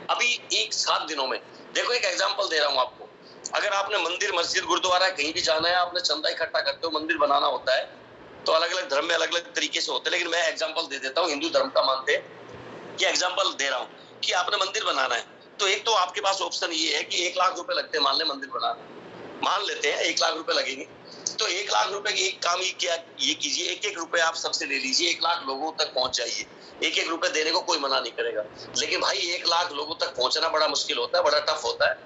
अभी एक 7 दिनों में देखो, एक एग्जांपल दे रहा हूं आपको। अगर आपने मंदिर, मस्जिद, गुरुद्वारा कहीं भी जाना है, आपने चंदा इकट्ठा करते हो, मंदिर बनाना होता है, तो अलग अलग धर्म में अलग अलग तरीके से होते हैं। लेकिन मैं एग्जाम्पल दे देता हूँ, हिंदू धर्म का मानते हैं कि एग्जाम्पल दे रहा हूँ कि आपने मंदिर बनाना है, तो एक तो आपके पास ऑप्शन ये है कि 1 लाख रुपए लगते हैं, मान ले मंदिर बनाना, मान लेते हैं 1 लाख रुपए लगेंगे, तो 1 लाख रुपए की एक काम ये कीजिए, एक एक रुपए आप सबसे ले लीजिए, 1 लाख लोगों तक पहुंच जाइए। एक एक रुपए देने को कोई मना नहीं करेगा, लेकिन भाई 1 लाख लोगों तक पहुंचना बड़ा मुश्किल होता है, बड़ा टफ होता है,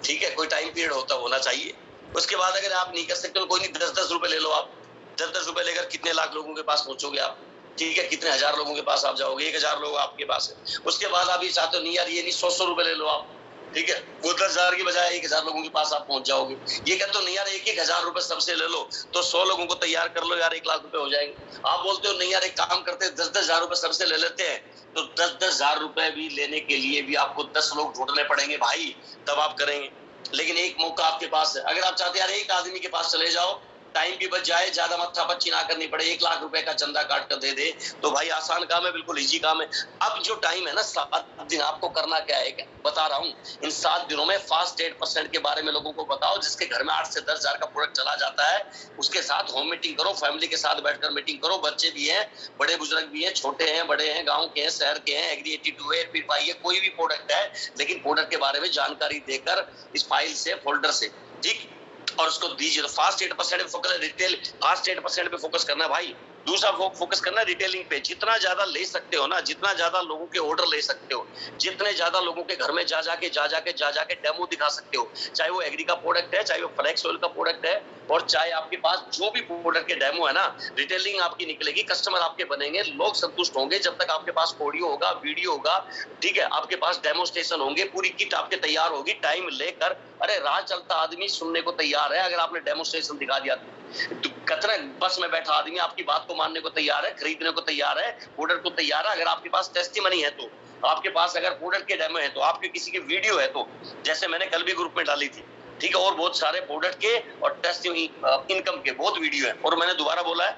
ठीक है, कोई टाइम पीरियड होना चाहिए। उसके बाद अगर आप नहीं कर सकते तो कोई नहीं, 10-10 रुपए ले लो आप, 10-10 रुपए लेकर कितने लाख लोगों के पास पहुंचोगे आप, ठीक है, कितने हजार लोगों के पास आप जाओगे, 1000 लोग आपके पास है। उसके बाद आप ये चाहते हो नहीं यार, ये नहीं, 100 रुपए ले लो आप, ठीक है, वो 10,000 की बजाय 1000 लोगों के पास आप पहुंच जाओगे। ये कहते हो नहीं यार, 1,000 रुपए सबसे ले लो, तो 100 लोगों को तैयार कर लो यार, 1 लाख रुपए हो जाएंगे। आप बोलते हो नहीं यार, एक काम करते हैं, 10,000 रुपए सबसे ले लेते हैं, तो 10,000 रुपए भी लेने के लिए भी आपको 10 लोग ढूंढने पड़ेंगे भाई, तब आप करेंगे। लेकिन एक मौका आपके पास है, अगर आप चाहते यार एक आदमी के पास चले जाओ, टाइम भी बच जाए, ज्यादा मत्थापच्ची ना करनी पड़े, 1 लाख रुपए का चंदा काट कर दे दे, तो भाई आसान काम है, बिल्कुल इजी काम है। अब जो टाइम है ना 7 दिन, आपको करना क्या है, बता रहा हूँ। इन 7 दिनों में फास्ट 8% के बारे में लोगों को बताओ, जिसके घर में 8 से 10,000 का प्रोडक्ट चला जाता है, उसके साथ होम मीटिंग करो, फैमिली के साथ बैठकर मीटिंग करो, बच्चे भी हैं, बड़े बुजुर्ग भी हैं, छोटे हैं, बड़े हैं, गाँव के हैं, शहर के हैं, एग्री 82 है, फिर पाइए, कोई भी प्रोडक्ट है, लेकिन प्रोडक्ट के बारे में जानकारी देकर इस फाइल से, फोल्डर से, ठीक, और उसको दीजिए। तो फास्ट 8% पे फोकस, रिटेल फास्ट 8% पे फोकस करना है भाई। दूसरा फोकस करना है रिटेलिंग पे, जितना ज्यादा ले सकते हो ना, जितना ज्यादा लोगों के ऑर्डर ले सकते हो, जितने ज्यादा लोगों के घर में जा जाके डेमो दिखा सकते हो, चाहे वो एग्री का प्रोडक्ट है, चाहे वो फ्लेक्स ऑयल का प्रोडक्ट है, और चाहे आपके पास जो भी प्रोडक्ट के डेमो है ना, रिटेलिंग आपकी निकलेगी, कस्टमर आपके बनेंगे, लोग संतुष्ट होंगे जब तक आपके पास ऑडियो होगा, वीडियो होगा, ठीक है, आपके पास डेमोस्ट्रेशन होंगे, पूरी किट आपके तैयार होगी, टाइम लेकर, अरे राह चलता आदमी सुनने को तैयार है, अगर आपने डेमोस्ट्रेशन दिखा दिया तो कतरा बस में बैठा आदमी आपकी बात को मानने को तैयार है, खरीदने को तैयार है, प्रोडक्ट को तैयार है। अगर आपके पास टेस्टिमनी है, तो आपके पास अगर प्रोडक्ट के डेमो है, तो आपके किसी की वीडियो है, तो जैसे मैंने कल भी ग्रुप में डाली थी, ठीक है, और बहुत सारे प्रोडक्ट के और टेस्ट इनकम के बहुत वीडियो है, और मैंने दोबारा बोला है,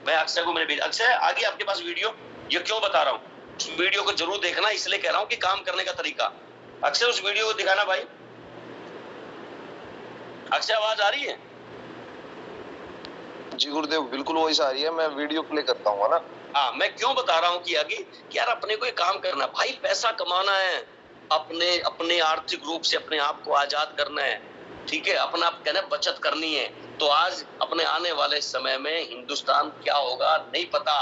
मैं अक्षय को मैंने भेजा, अक्षय आ गई आपके पास वीडियो, ये क्यों बता रहा हूँ, वीडियो को जरूर देखना, इसलिए कह रहा हूँ कि काम करने का तरीका। अक्षय उस वीडियो को दिखाना भाई, अक्षय आवाज आ रही है? जी गुरुदेव, बिल्कुल वॉइस आ रही है, मैं वीडियो प्ले करता हूँ ना। हाँ, मैं क्यों बता रहा हूँ कि आगे कि यार अपने को एक काम करना भाई, पैसा कमाना है, अपने आर्थिक रूप से अपने आप को आजाद करना है, ठीक है, अपना कहना बचत करनी है। तो आज अपने आने वाले समय में हिंदुस्तान क्या होगा नहीं पता,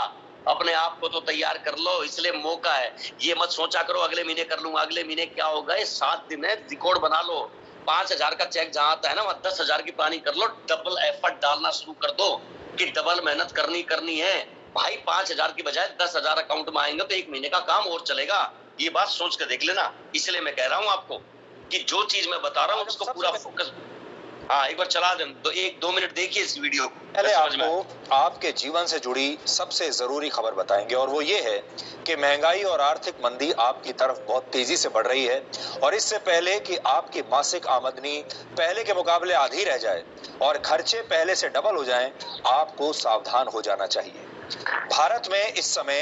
अपने आप को तो तैयार कर लो, इसलिए मौका है। ये मत सोचा करो अगले महीने कर लूंगा, अगले महीने क्या होगा, ये 7 दिन है, रिकॉर्ड बना लो। 5,000 का चेक जहां आता है ना, वहां 10,000 की प्लानिंग कर लो, डबल एफर्ट डालना शुरू कर दो कि डबल मेहनत करनी है भाई। 5,000 की बजाय 10,000 अकाउंट में आएंगे तो 1 महीने का काम और चलेगा। ये बात सोच कर देख लेना, इसलिए मैं कह रहा हूँ आपको कि जो चीज मैं बता रहा हूँ उसको पूरा फोकस। हाँ, एक बार चला दें तो 1-2 मिनट देखिए इस वीडियो को। पहले आपको आपके जीवन से जुड़ी सबसे जरूरी खबर बताएंगे, और वो ये है कि महंगाई और आर्थिक मंदी आपकी तरफ बहुत तेजी से बढ़ रही है, और इससे पहले कि आपकी मासिक आमदनी पहले के मुकाबले आधी रह जाए और खर्चे पहले से डबल हो जाएं, आपको सावधान हो जाना चाहिए। भारत में इस समय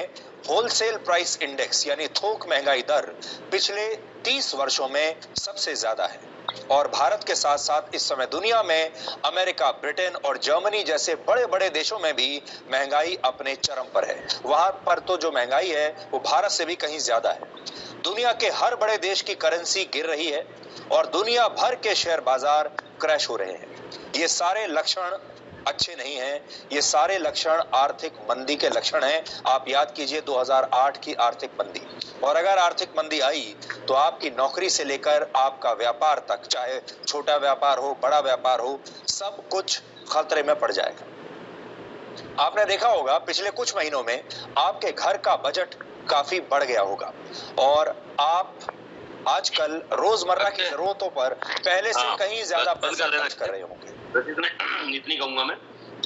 होलसेल प्राइस इंडेक्स यानी थोक महंगाई दर पिछले 30 वर्षों में सबसे ज्यादा है, और भारत के साथ साथ इस समय दुनिया में अमेरिका, ब्रिटेन और जर्मनी जैसे बड़े बड़े देशों में भी महंगाई अपने चरम पर है। वहां पर तो जो महंगाई है वो भारत से भी कहीं ज्यादा है। दुनिया के हर बड़े देश की करेंसी गिर रही है और दुनिया भर के शेयर बाजार क्रैश हो रहे हैं। ये सारे लक्षण अच्छे नहीं हैं, ये सारे लक्षण आर्थिक मंदी के लक्षण हैं। आप याद कीजिए 2008 की आर्थिक मंदी, और अगर आर्थिक मंदी आई तो आपकी नौकरी से लेकर आपका व्यापार तक, चाहे छोटा व्यापार हो बड़ा व्यापार हो, सब कुछ खतरे में पड़ जाएगा। आपने देखा होगा पिछले कुछ महीनों में आपके घर का बजट काफी बढ़ गया होगा, और आप आजकल रोजमर्रा की जरूरतों पर पहले से कहीं ज्यादा पैसा खर्च कर रहे होंगे। इतनी कहूंगा मैं,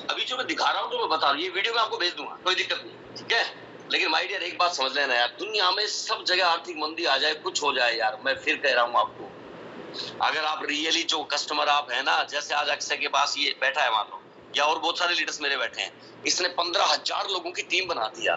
अभी जो मैं दिखा रहा हूँ तो मैं बता रहा हूँ, ये वीडियो मैं आपको भेज दूंगा, कोई दिक्कत नहीं, ठीक है। लेकिन माय डियर एक बात समझ लेना यार, दुनिया में सब जगह आर्थिक मंदी आ जाए, कुछ हो जाए यार, मैं फिर कह रहा हूँ आपको, अगर आप रियली जो कस्टमर आप है ना, जैसे आज अक्षय के पास ये बैठा है मान लो, या और बहुत सारे लीडर्स मेरे बैठे हैं, इसने 15,000 लोगों की टीम बना दिया।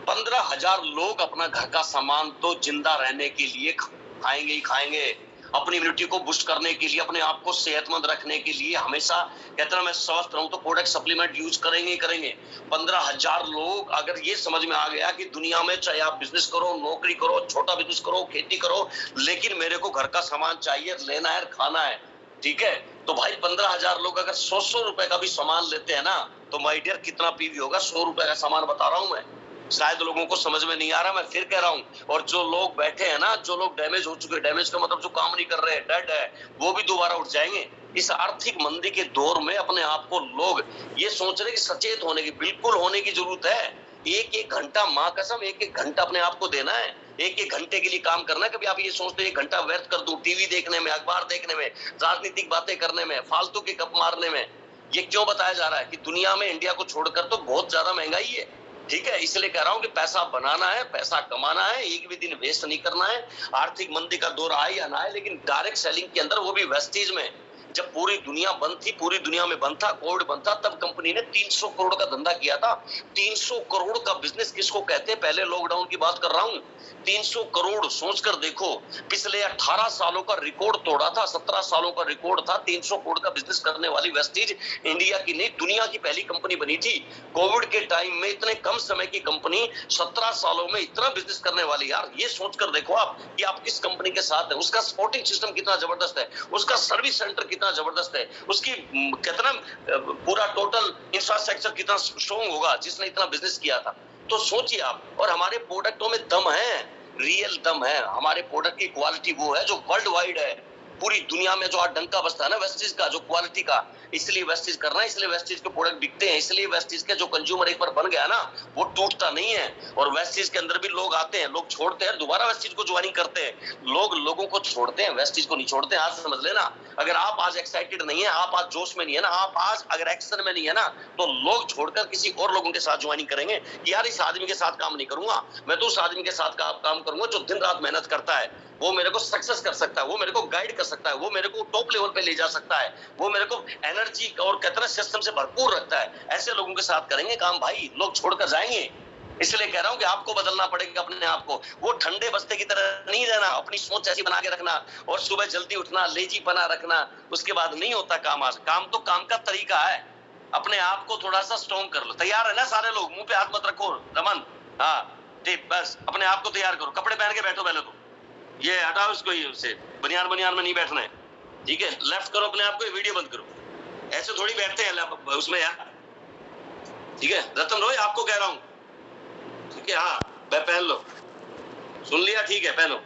15,000 लोग अपना घर का सामान तो जिंदा रहने के लिए खाएंगे ही खाएंगे। अपनी इम्यूनिटी को बूस्ट करने के लिए, अपने आप को सेहतमंद रखने के लिए हमेशा कहते ना मैं स्वस्थ रहूं तो प्रोडक्ट सप्लीमेंट यूज करेंगे ही करेंगे। 15,000 लोग, अगर ये समझ में आ गया कि दुनिया में चाहे आप बिजनेस करो, नौकरी करो, छोटा बिजनेस करो, खेती करो, लेकिन मेरे को घर का सामान चाहिए, लेना है, खाना है, ठीक है, तो भाई 15,000 लोग अगर 100 रुपए का भी सामान लेते हैं ना, तो माय डियर कितना पीवी होगा। 100 रुपए का सामान बता रहा हूं मैं, शायद लोगों को समझ में नहीं आ रहा, मैं फिर कह रहा हूं। और जो लोग बैठे हैं ना, जो लोग डैमेज हो चुके, डैमेज का मतलब जो काम नहीं कर रहे हैं, डेड है, वो भी दोबारा उठ जाएंगे। इस आर्थिक मंदी के दौर में अपने आप को लोग ये सोच रहे कि सचेत होने की, बिल्कुल होने की जरूरत है। एक एक घंटा, माँ कसम, एक एक घंटा अपने आप को देना है, एक एक घंटे के लिए काम करना है। कभी आप ये सोचते हैं 1 घंटा व्यर्थ कर दूं टीवी देखने में, अखबार देखने में, राजनीतिक बातें करने में, फालतू के गप मारने में। ये क्यों बताया जा रहा है कि दुनिया में इंडिया को छोड़कर तो बहुत ज्यादा महंगाई है, ठीक है। इसलिए कह रहा हूं कि पैसा बनाना है, पैसा कमाना है, एक भी दिन वेस्ट नहीं करना है। आर्थिक मंदी का दौर आए या ना आए, लेकिन डायरेक्ट सेलिंग के अंदर, वो भी वेस्टेज में, जब पूरी दुनिया बंद थी, पूरी दुनिया में बंद था, कोविड बंद था, तब कंपनी ने 300 करोड़ का धंधा किया था। 300 करोड़ का बिजनेस किसको कहते हैं? पहले लॉकडाउन की बात कर रहा हूं। 300 करोड़ सोचकर देखो, पिछले 18 सालों का रिकॉर्ड तोड़ा था, 17 सालों का रिकॉर्ड था। 300 करोड़ का बिजनेस करने वाली वेस्टेज इंडिया की नहीं, दुनिया की पहली कंपनी बनी थी। कोविड के टाइम में इतने कम समय की कंपनी 17 सालों में इतना बिजनेस करने वाली। यार ये सोचकर देखो आप कि आप किस कंपनी के साथ है, उसका सपोर्टिंग सिस्टम कितना जबरदस्त है, उसका सर्विस सेंटर कितना जबरदस्त है, उसकी कितना पूरा टोटल इंफ्रास्ट्रक्चर कितना स्ट्रॉन्ग होगा जिसने इतना बिजनेस किया था। तो सोचिए आप। और हमारे प्रोडक्टों में दम है, रियल दम है। हमारे प्रोडक्ट की क्वालिटी वो है जो वर्ल्ड वाइड है, पूरी दुनिया में जो आज डंका बजता है ना वेस्टेज का, जो क्वालिटी का। इसलिए वेस्टेज करना है, इसलिए वेस्टेज के प्रोडक्ट बिकते हैं, इसलिए वेस्टेज के जो कंज्यूमर एक बार बन गया ना, वो टूटता नहीं है। और वेस्टेज के अंदर भी लोग आते हैं, लोग छोड़ते हैं, दोबारा वेस्टेज को ज्वाइनिंग करते हैं। लोग लोगों को छोड़ते हैं, वेस्टेज को नहीं छोड़ते हैं। आज समझ लेना, अगर आप आज एक्साइटेड नहीं है, आप आज जोश में नहीं है ना, आप आज अगर एक्शन में नहीं है ना, तो लोग छोड़कर किसी और लोगों के साथ ज्वाइनिंग करेंगे कि यार इस आदमी के साथ काम नहीं करूंगा, मैं तो उस आदमी के साथ काम करूंगा जो दिन रात मेहनत करता है, वो मेरे को सक्सेस कर सकता है, वो मेरे को गाइड कर सकता है, वो मेरे को टॉप लेवल पे ले जा सकता है, वो मेरे को एनर्जी और कहते सिस्टम से भरपूर रखता है। ऐसे लोगों के साथ करेंगे काम भाई, लोग छोड़कर जाएंगे। इसलिए कह रहा हूं कि आपको बदलना पड़ेगा अपने आप को। वो ठंडे बस्ते की तरह नहीं रहना, अपनी सोच ऐसी बना के रखना और सुबह जल्दी उठना, लेजीपना रखना, उसके बाद नहीं होता काम। आज काम तो काम का तरीका है। अपने आप को थोड़ा सा स्ट्रॉन्ग कर लो। तैयार है ना सारे लोग? मुंह पे हाथ मत रखो रमन, हाँ ठीक, बस अपने आप को तैयार करो। कपड़े पहन के बैठो पहले तो, ये हटाओ इसको, ये उससे बनियान में नहीं बैठना है, ठीक है। लेफ्ट करो अपने आप को, वीडियो बंद करो। ऐसे थोड़ी बैठते हैं उसमें यार, ठीक है। रतन रोय आपको कह रहा हूं, ठीक है, हाँ पहन लो, सुन लिया, ठीक है, पहनो।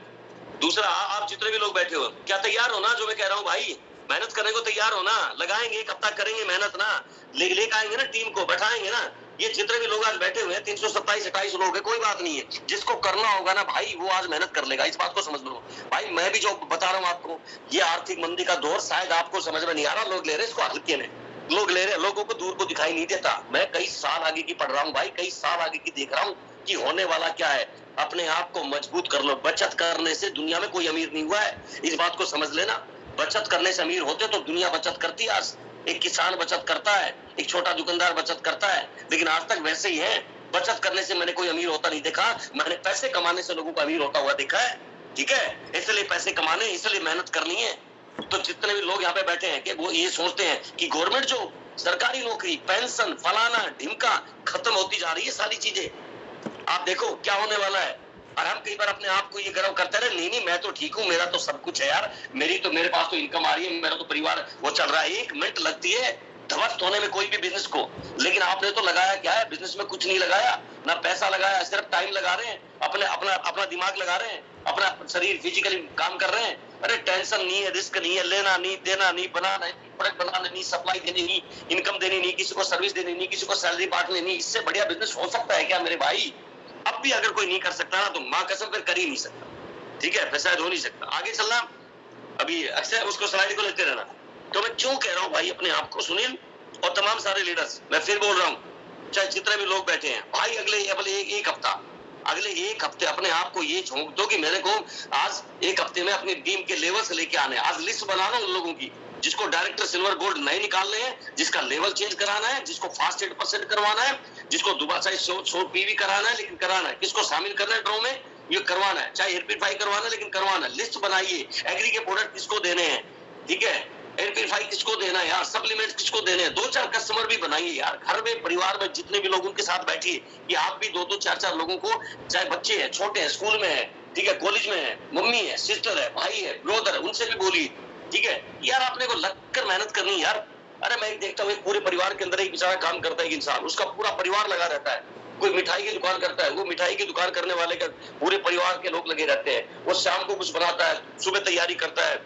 दूसरा, आप जितने भी लोग बैठे हो, क्या तैयार हो ना जो मैं कह रहा हूँ भाई? मेहनत करने को तैयार हो ना? लगाएंगे, 1 हफ्ता करेंगे मेहनत ना, लेकर आएंगे ना, टीम को बैठाएंगे ना। ये जितने भी लोग आज बैठे हुए हैं 327-28 लोग है, कोई बात नहीं है। जिसको करना होगा ना भाई, वो आज मेहनत कर लेगा, इस बात को समझ लो भाई। मैं भी जो बता रहा हूँ आपको, ये आर्थिक मंदी का दौर शायद आपको समझ में नहीं आ रहा, लोग ले रहे इसको हल्के में, लोग ले रहे, लोगों को दूर को दिखाई नहीं देता। मैं कई साल आगे की पढ़ रहा हूँ भाई, कई साल आगे की देख रहा हूँ कि होने वाला क्या है। अपने आप को मजबूत कर लो। बचत करने से दुनिया में कोई अमीर नहीं हुआ है, इस बात को समझ लेना। बचत करने से अमीर होते तो दुनिया बचत करती। आज एक किसान बचत करता है, एक छोटा दुकानदार बचत करता है, लेकिन आज तक वैसे ही है। बचत करने से मैंने कोई अमीर होता नहीं देखा, मैंने पैसे कमाने से लोगों को अमीर होता हुआ देखा है, ठीक है। इसलिए पैसे कमाने, इसलिए मेहनत करनी है। तो जितने भी लोग यहाँ पे बैठे हैं कि वो ये सोचते हैं कि गवर्नमेंट जो सरकारी नौकरी, पेंशन, फलाना ढिमका खत्म होती जा रही है, सारी चीजें आप देखो क्या होने वाला है। और हम कई बार अपने आप को ये गर्व करते रहे, नहीं मैं तो ठीक हूँ, मेरा तो सब कुछ है यार, मेरे पास तो इनकम आ रही है, मेरा तो परिवार वो चल रहा है। 1 मिनट लगती है ध्वस्त होने में कोई भी बिजनेस को, लेकिन आपने तो लगाया क्या है? बिजनेस में कुछ नहीं लगाया, ना पैसा लगाया, सिर्फ टाइम लगा रहे हैं, अपना दिमाग लगा रहे हैं, अपना शरीर फिजिकली काम कर रहे हैं। अरे टेंशन नहीं है, रिस्क नहीं है, लेना नहीं, देना नहीं, बनाना नहीं, प्रोडक्ट बनाना नहीं, सप्लाई देनी नहीं, इनकम देनी नहीं, किसी को सर्विस देनी नहीं, किसी को सैलरी बांटनी नहीं। इससे बढ़िया बिजनेस हो सकता है क्या मेरे भाई? अब भी अगर कोई नहीं कर सकता ना, तो मां कसम फिर कर ही नहीं सकता, ठीक है, फिर शायद हो नहीं सकता। आगे चलना, अभी अक्सर उसको स्लाइड को लेते रहना। तो मैं क्यों कह रहा हूँ भाई अपने आप को, सुनील और तमाम सारे लीडर्स, मैं फिर बोल रहा हूँ, चाहे जितने भी लोग बैठे हैं भाई, अगले एक हफ्ते अपने आप को ये झोंक दो कि मेरे को आज 1 हफ्ते में अपनी टीम के लेवल से लेके आने। आज लिस्ट बनाना उन लोगों की जिसको डायरेक्टर सिल्वर गोल्ड नहीं निकालने हैं, जिसका लेवल चेंज कराना है, जिसको फास्ट 8% करवाना है, जिसको दोबारा 100 पीवी कराना है, लेकिन कराना है, किसको शामिल करना है ड्रॉ में? ये करवाना है, चाहे एयर करवाना है, लेकिन करवाना है। लिस्ट बनाइए, एग्री के प्रोडक्ट किसको देने हैं, ठीक है, एयर प्यूरिफाई किसको देना है यार, सप्लीमेंट किसको देने हैं, 2-4 कस्टमर भी बनाइए यार। घर में परिवार में जितने भी लोग उनके साथ बैठिए कि आप भी 2-2 4-4 लोगों को, चाहे बच्चे हैं, छोटे हैं, स्कूल में है, ठीक है, कॉलेज में है, मम्मी है, सिस्टर है, भाई है, ब्रदर है, उनसे भी बोलिए, ठीक है यार। आपने को लगकर मेहनत करनी है यार। अरे मैं देखता हूँ एक पूरे परिवार के अंदर एक बेचारा काम करता है, एक इंसान, उसका पूरा परिवार लगा रहता है। कोई मिठाई की दुकान करता है, वो मिठाई की दुकान करने वाले का पूरे परिवार के लोग लगे रहते हैं। वो शाम को कुछ बनाता है, सुबह तैयारी करता है,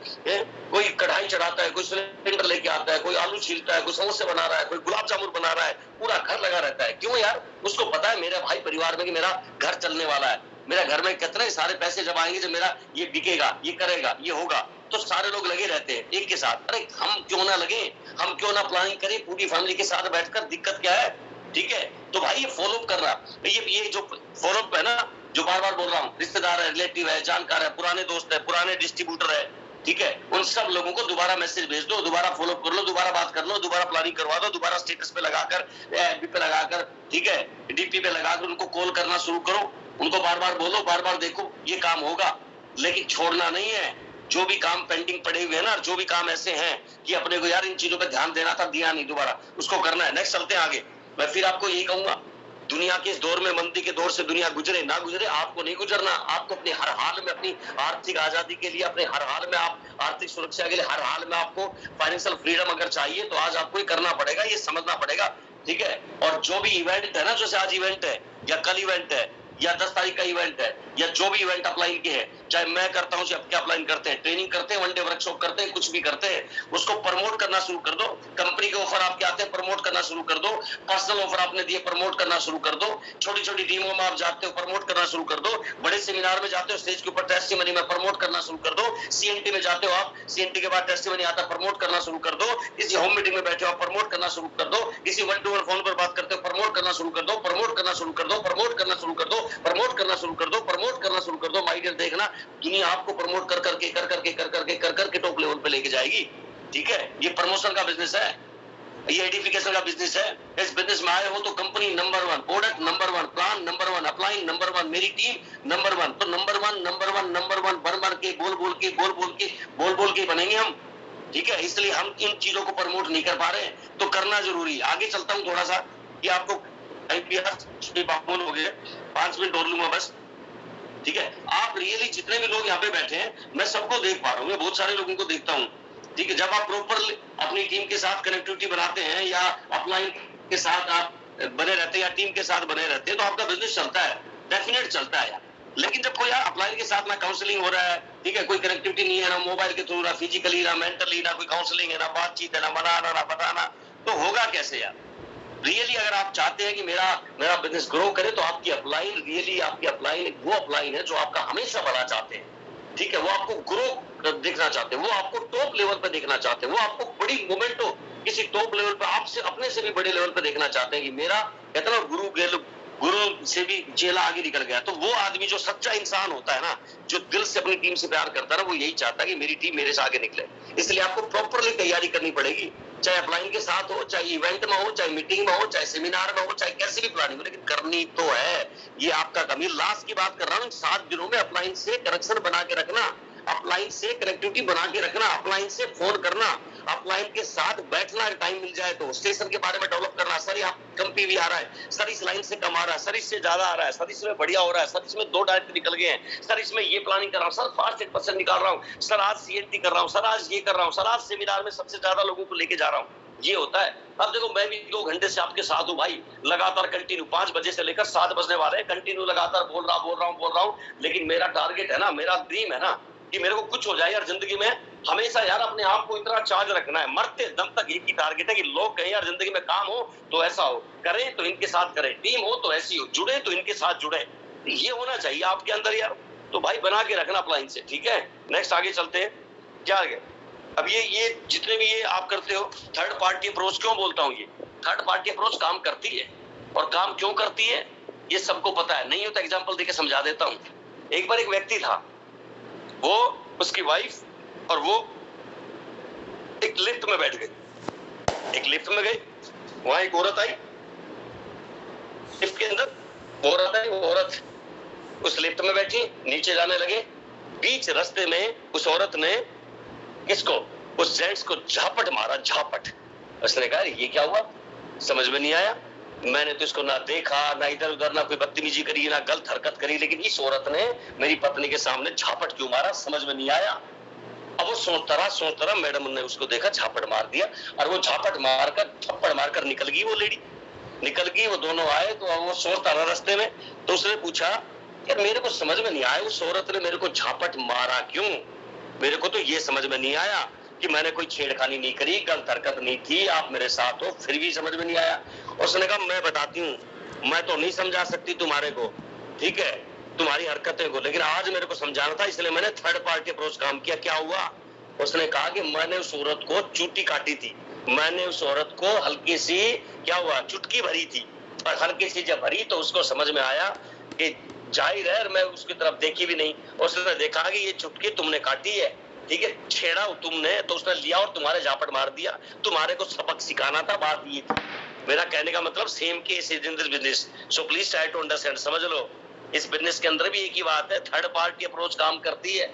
कोई कढ़ाई चढ़ाता है, कोई सिलेंडर लेके आता है, कोई आलू छीलता है, कोई समोसे बना रहा है, कोई गुलाब जामुन बना रहा है, पूरा घर लगा रहता है। क्यों यार? उसको पता है मेरे भाई परिवार में कि मेरा घर चलने वाला है, मेरा घर में कितने सारे पैसे जब आएंगे, जब मेरा ये बिकेगा, ये करेगा, ये होगा, तो सारे लोग लगे रहते हैं एक के साथ। अरे हम क्यों ना लगे, हम क्यों ना प्लानिंग करें पूरी फैमिली के साथ बैठकर? दिक्कत क्या है? ठीक है, तो भाई ये फॉलो अप करना, ये जो फॉलो अप है ना, जो बार बार बोल रहा हूँ, रिश्तेदार है, रिलेटिव है, जानकार है, पुराने दोस्त है, पुराने डिस्ट्रीब्यूटर है, ठीक है, उन सब लोगों को दोबारा मैसेज भेज दो, दोबारा फॉलो अप कर लो, दोबारा बात कर लो, दोबारा प्लानिंग करवा दो, दोबारा स्टेटस पे लगाकर, एफबी पे लगाकर, ठीक है, डीपी पे लगाकर उनको कॉल करना शुरू करो, उनको बार बार बोलो, बार बार देखो, ये काम होगा। लेकिन छोड़ना नहीं है। जो भी काम पेंडिंग पड़े हुए हैं ना, जो भी काम ऐसे हैं कि अपने को यार इन चीजों पे ध्यान देना था, दिया नहीं, दोबारा उसको करना है। नेक्स्ट चलते हैं आगे। मैं फिर आपको यही कहूंगा, दुनिया के इस दौर में, मंदी के दौर से दुनिया गुजरे ना गुजरे, आपको नहीं गुजरना। आपको अपने हर हाल में, अपनी आर्थिक आजादी के लिए, अपने हर हाल में, आप आर्थिक सुरक्षा के लिए, हर हाल में आपको फाइनेंशियल फ्रीडम अगर चाहिए तो आज आपको ये करना पड़ेगा, ये समझना पड़ेगा, ठीक है। और जो भी इवेंट है ना, जैसे आज इवेंट है या कल इवेंट है या 10 तारीख का इवेंट है या जो भी इवेंट अपलाइन के है, चाहे मैं करता हूं, चाहे अपलाइन करते हैं, ट्रेनिंग करते हैं, वन डे वर्कशॉप करते हैं, कुछ भी करते हैं, उसको प्रमोट करना शुरू कर दो। कंपनी के ऑफर आपके आते हैं, प्रमोट करना शुरू कर दो। पर्सनल ऑफर आपने दिए, प्रमोट करना शुरू कर दो। छोटी छोटी टीमों में आप जाते हो, प्रमोट करना शुरू कर दो। बड़े सेमिनार में जाते हो, स्टेज के ऊपर टेस्टिमनी में प्रमोट करना शुरू कर दो। सीएनटी में जाते हो आप, सीएनटी के बाद टेस्टिमनी आता है, प्रमोट करना शुरू कर दो। किसी होम मीटिंग में बैठे हो, प्रमोट करना शुरू कर दो। किसी 1-to-1 फोन पर बात करते हो, प्रमोट करना शुरू कर दो, प्रमोट करना शुरू कर दो, प्रमोट करना शुरू कर दो, प्रमोट करना शुरू कर दो, प्रमोट करना शुरू कर दो। माय डियर, देखना दुनिया आपको प्रमोट कर करके टॉप लेवल पे लेके जाएगी, ठीक है। ये प्रमोशन का बिजनेस है, ये एडिफिकेशन का बिजनेस है। इस बिजनेस में आए हो तो company number 1, product number 1, plan number 1, upline number 1, मेरी टीम नंबर 1। तो नंबर 1 भर के बोल के बनेंगे हम, ठीक है। इसलिए हम इन चीजों को प्रमोट नहीं कर पा रहे, तो करना जरूरी। आगे चलता हूँ थोड़ा सा, कि आपको हो गए, 5 मिनट और लूंगा बस, ठीक है। आप रियली जितने भी लोग यहाँ पे बैठे हैं, मैं सबको देख पा रहा हूँ, मैं बहुत सारे लोगों को देखता हूँ, ठीक है। जब आप प्रॉपर अपनी टीम के साथ कनेक्टिविटी बनाते हैं या अपलाइन के साथ आप बने रहते हैं या टीम के साथ बने रहते हैं, तो आपका बिजनेस चलता है, डेफिनेट चलता है यार। लेकिन जब कोई अपलाइन के साथ ना काउंसलिंग हो रहा है, ठीक है, कोई कनेक्टिविटी नहीं है, ना मोबाइल के थ्रू, ना फिजिकली, ना मेंटली, ना कोई काउंसलिंग है, ना बातचीत है, ना मनाना, ना बताना, तो होगा कैसे यार? रियली अगर आप चाहते हैं कि मेरा बिजनेस ग्रो करे, तो आपकी अपलाइन, रियली आपकी अपलाइन वो अपलाइन है जो आपका हमेशा बढ़ा चाहते हैं, ठीक है। वो आपको ग्रो देखना चाहते हैं, वो आपको टॉप लेवल पे देखना चाहते हैं, वो आपको बड़ी मूवमेंट हो किसी टॉप लेवल पे, आपसे अपने से भी बड़े लेवल पे देखना चाहते हैं कि मेरा इतना गुरु से भी चेला आगे निकल गया। तो वो आदमी जो सच्चा इंसान होता है ना, जो दिल से अपनी टीम से प्यार करता है ना, वो यही चाहता है कि मेरी टीम मेरे से आगे निकले। इसलिए आपको प्रॉपरली तैयारी करनी पड़ेगी, चाहे अपलाइन के साथ हो, चाहे इवेंट में हो, चाहे मीटिंग में हो, चाहे सेमिनार में हो, चाहे कैसी भी प्लानिंग हो, लेकिन करनी तो है। ये आपका कमी, लास्ट की बात कर रहा हूँ, 7 दिनों में अपलाइन से कनेक्शन बना के रखना, अपलाइन से कनेक्टिविटी बना के रखना, अपलाइन से फोन करना, अपलाइन के साथ बैठना, टाइम मिल जाए तो स्टेशन के बारे में डेवलप करना। सर यहाँ कम पीवी आ रहा है, सर इस लाइन से कम आ रहा है, सर इससे ज्यादा आ रहा है, सर इसमें बढ़िया हो रहा है, सर इसमें 2 डायरेक्ट निकल गए हैं, सर इसमें ये प्लानिंग कर रहा हूँ, सर फास्ट 8% निकाल रहा हूँ, सर आज सीएनटी कर रहा हूँ, सर आज ये कर रहा हूँ, सर आज सेमिनार में सबसे ज्यादा लोगों को लेके जा रहा हूँ। ये होता है। अब देखो, मैं भी 2 घंटे से आपके साथ हूँ भाई, लगातार कंटिन्यू 5 बजे से लेकर 7 बजने वाले हैं, कंटिन्यू लगातार बोल रहा हूँ। लेकिन मेरा टारगेट है ना, मेरा ड्रीम है ना, कि मेरे को कुछ हो जाए यार जिंदगी में, हमेशा यार अपने आप को इतना चार्ज रखना है, मरते दम तक एक ही टारगेट है कि लोग कहें यार जिंदगी में काम हो तो ऐसा हो, करें तो इनके साथ करें, टीम हो तो ऐसी हो, जुड़े तो इनके साथ जुड़े, ये होना चाहिए आपके अंदर यार। तो भाई बना के रखना अपलाइन से, ठीक है। नेक्स्ट आगे चलते हैं, क्या आगे? अब ये जितने भी ये आप करते हो, थर्ड पार्टी अप्रोच क्यों बोलता हूँ, ये थर्ड पार्टी अप्रोच काम करती है, और काम क्यों करती है ये सबको पता है। नहीं हो तो एग्जांपल देके समझा देता हूँ। एक बार एक व्यक्ति था, वो, उसकी वाइफ और वो एक लिफ्ट में बैठ गए, एक लिफ्ट में गए, वहां एक औरत आई, लिफ्ट के अंदर औरत आई, वो औरत उस लिफ्ट में बैठी, नीचे जाने लगे, बीच रास्ते में उस औरत ने किसको, उस जेंट्स को झापट मारा, झापट। उसने कहा ये क्या हुआ, समझ में नहीं आया, मैंने तो इसको ना देखा, ना इधर उधर, ना कोई बदतमीजी करी, ना गलत हरकत करी, लेकिन इस औरत ने मेरी पत्नी के सामने झापट क्यों मारा, समझ में नहीं आया। अब वो सोचता रहा, मैडम ने उसको देखा, झापट मार दिया, और वो झापट मारकर, थप्पड़ मारकर निकल गई, वो लेडी निकल गई। वो दोनों आए तो वो सोचता रहा रास्ते में, तो उसने पूछा कि मेरे को समझ में नहीं आया उस औरत ने मेरे को झापट मारा क्यों, मेरे को तो ये समझ में नहीं आया कि मैंने कोई छेड़खानी नहीं करी, गलत हरकत नहीं थी, आप मेरे साथ हो, फिर भी समझ में नहीं आया। उसने कहा मैं बताती हूँ, मैं तो नहीं समझा सकती तुम्हारे को, ठीक है, तुम्हारी हरकतें को, लेकिन आज मेरे को समझाना था, इसलिए मैंने थर्ड पार्टी अप्रोच काम किया। क्या हुआ, उसने कहा कि मैंने उस औरत को चूटी काटी थी, मैंने उस औरत को हल्की सी, क्या हुआ, चुटकी भरी थी, और हल्की सी जब भरी तो उसको समझ में आया कि जाहिर है, मैं उसकी तरफ देखी भी नहीं, उसने देखा कि ये चुटकी तुमने काटी है, ठीक है, छेड़ा तुमने, तो उसने लिया और तुम्हारे झापट मार दिया, तुम्हारे को सबक सिखाना था, बात ये थी। मेरा कहने का मतलब same case is in this business, so please try to understand, समझ लो, इस बिजनेस के अंदर भी एक ही बात है, थर्ड पार्टी अप्रोच काम करती है।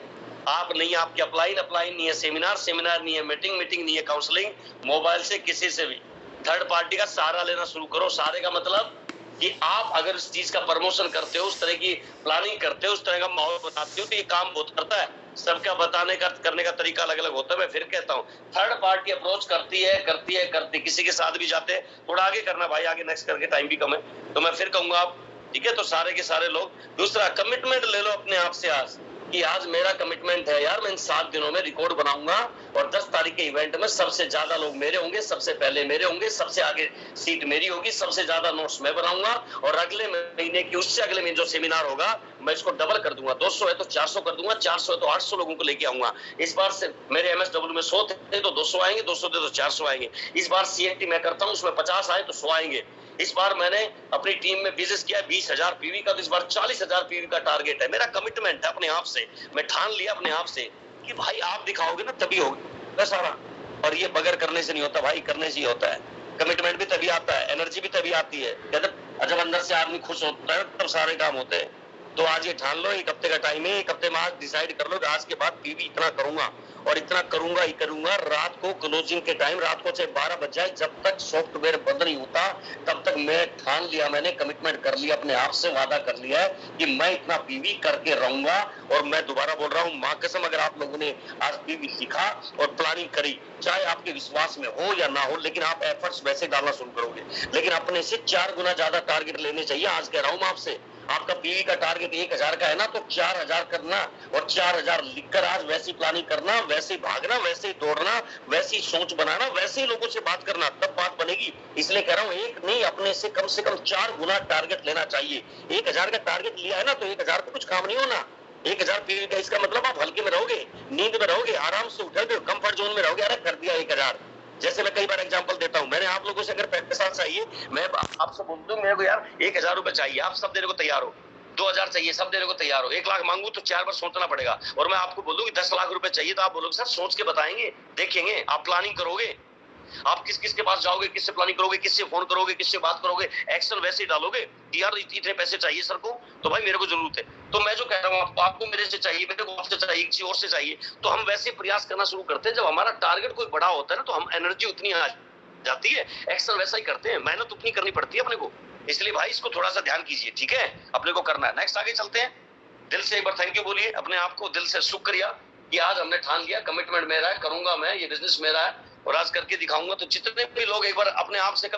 आप नहीं, आपके अपलाइन नहीं है, सेमिनार नहीं है, मीटिंग नहीं है, काउंसलिंग मोबाइल से किसी से भी थर्ड पार्टी का सहारा लेना शुरू करो। सहारे का मतलब कि आप अगर इस चीज का प्रमोशन करते हो, उस तरह की प्लानिंग करते हो, उस तरह का माहौल बताते हो, तो ये काम बहुत करता है। सबका बताने का, करने का तरीका अलग अलग होता है। मैं फिर कहता हूँ, थर्ड पार्टी अप्रोच करती है, किसी के साथ भी जाते हैं, थोड़ा आगे करना भाई, आगे नेक्स्ट करके टाइम भी कम है, तो मैं फिर कहूंगा आप, ठीक है, तो सारे के सारे लोग। दूसरा, कमिटमेंट ले लो अपने आप से आज, कि आज मेरा कमिटमेंट है यार, मैं इन 7 दिनों में रिकॉर्ड बनाऊंगा, और 10 तारीख के इवेंट में सबसे ज्यादा लोग मेरे होंगे, सबसे पहले मेरे होंगे, सबसे आगे सीट मेरी होगी, सबसे ज्यादा नोट्स मैं बनाऊंगा, और अगले महीने की, उससे अगले महीने जो सेमिनार होगा, मैं इसको डबल कर दूंगा, 200 है तो 400 कर दूंगा, 400 है तो 800 लोगों को लेके आऊंगा। इस बार से मेरे MSW में 100 थे तो 200 आएंगे, 200 थे तो 400 आएंगे। इस बार CNT मैं करता हूँ, उसमें 50 आए तो 100 आएंगे। इस बार मैंने अपनी टीम में बिजनेस किया 20,000 PV का, तो इस बार 40,000 PV का टारगेट है। मेरा कमिटमेंट है अपने आप से, मैं ठान लिया अपने आप से कि भाई आप दिखाओगे ना तभी होगा सारा, और ये बगैर करने से नहीं होता भाई, करने से ही होता है। कमिटमेंट भी तभी आता है, एनर्जी भी तभी आती है, जब अंदर से आदमी खुश होता है तब सारे काम होते हैं। तो आज ये ठान लो, 1 हफ्ते का टाइम है, 1 हफ्ते में आज डिसाइड कर लो कि आज के बाद PV इतना करूंगा, और इतना करूंगा ही करूंगा। रात को क्लोजिंग के टाइम, रात को चाहे 12 बज जाए, जब तक सॉफ्टवेयर बंद नहीं होता तब तक मैं ठान लिया, मैंने कमिटमेंट कर लिया, अपने आप से वादा कर लिया है कि मैं इतना PV करके रहूंगा। और मैं दोबारा बोल रहा हूँ, माँ कसम, अगर आप लोगों ने आज PV सीखा और प्लानिंग करी, चाहे आपके विश्वास में हो या ना हो, लेकिन आप एफर्ट्स वैसे डालना शुरू करोगे। लेकिन अपने से 4 गुना ज्यादा टारगेट लेने चाहिए। आज कह रहा हूँ मैं आपसे, आपका PV का टारगेट 1,000 का है ना, तो 4,000 करना, और 4,000 लिखकर आज वैसी प्लानिंग करना, वैसे भागना, वैसे दौड़ना, वैसी सोच बनाना, वैसे लोगों से बात करना, तब बात बनेगी। इसलिए कह रहा हूँ, एक नहीं, अपने से कम 4 गुना टारगेट लेना चाहिए। 1,000 का टारगेट लिया है ना, तो 1,000 को कुछ काम नहीं होना। 1,000 PV का, इसका मतलब आप हल्के में रहोगे, नींद में रहोगे, आराम से उठोगे, कंफर्ट जोन में रहोगे। अरे कर दिया 1,000। जैसे मैं कई बार एग्जांपल देता हूं, मैंने आप लोगों से अगर पैसा चाहिए, मैं आपसे बोल दूं मेरे को यार 1,000 रुपए चाहिए, आप सब देने को तैयार हो, 2,000 चाहिए, सब देने को तैयार हो, 1 लाख मांगू तो 4 बार सोचना पड़ेगा। और मैं आपको बोलूं कि 10 लाख रुपए चाहिए, तो आप बोलोगे सर सोच के बताएंगे, देखेंगे, आप प्लानिंग करोगे, आप किस किस के पास जाओगे, किससे प्लानिंग करोगे, किससे फोन करोगे, किससे बात करोगे, एक्शन वैसे ही डालोगे कि यार इतने पैसे चाहिए सर को, तो भाई मेरे को जरूरत है। तो मैं जो कह रहा हूँ, आपको मेरे से चाहिए, मेरे को आपसे चाहिए, किसी और से चाहिए, तो हम वैसे प्रयास करना शुरू करते हैं। जब हमारा टारगेट कोई बड़ा होता है ना, तो हम एनर्जी उतनी आ जाती है, एक्शन वैसा ही करते हैं, मेहनत उतनी करनी पड़ती है अपने को। इसलिए भाई इसको थोड़ा सा ध्यान कीजिए, ठीक है, अपने को करना है। नेक्स्ट आगे चलते हैं। दिल से एक बार थैंक यू बोलिए अपने आप को, दिल से शुक्रिया कि आज हमने ठान लिया, कमिटमेंट मेरा है, करूंगा मैं, ये बिजनेस मेरा है, और आज करके दिखाऊंगा। तो जितने भी लोग एक बार अपने आप से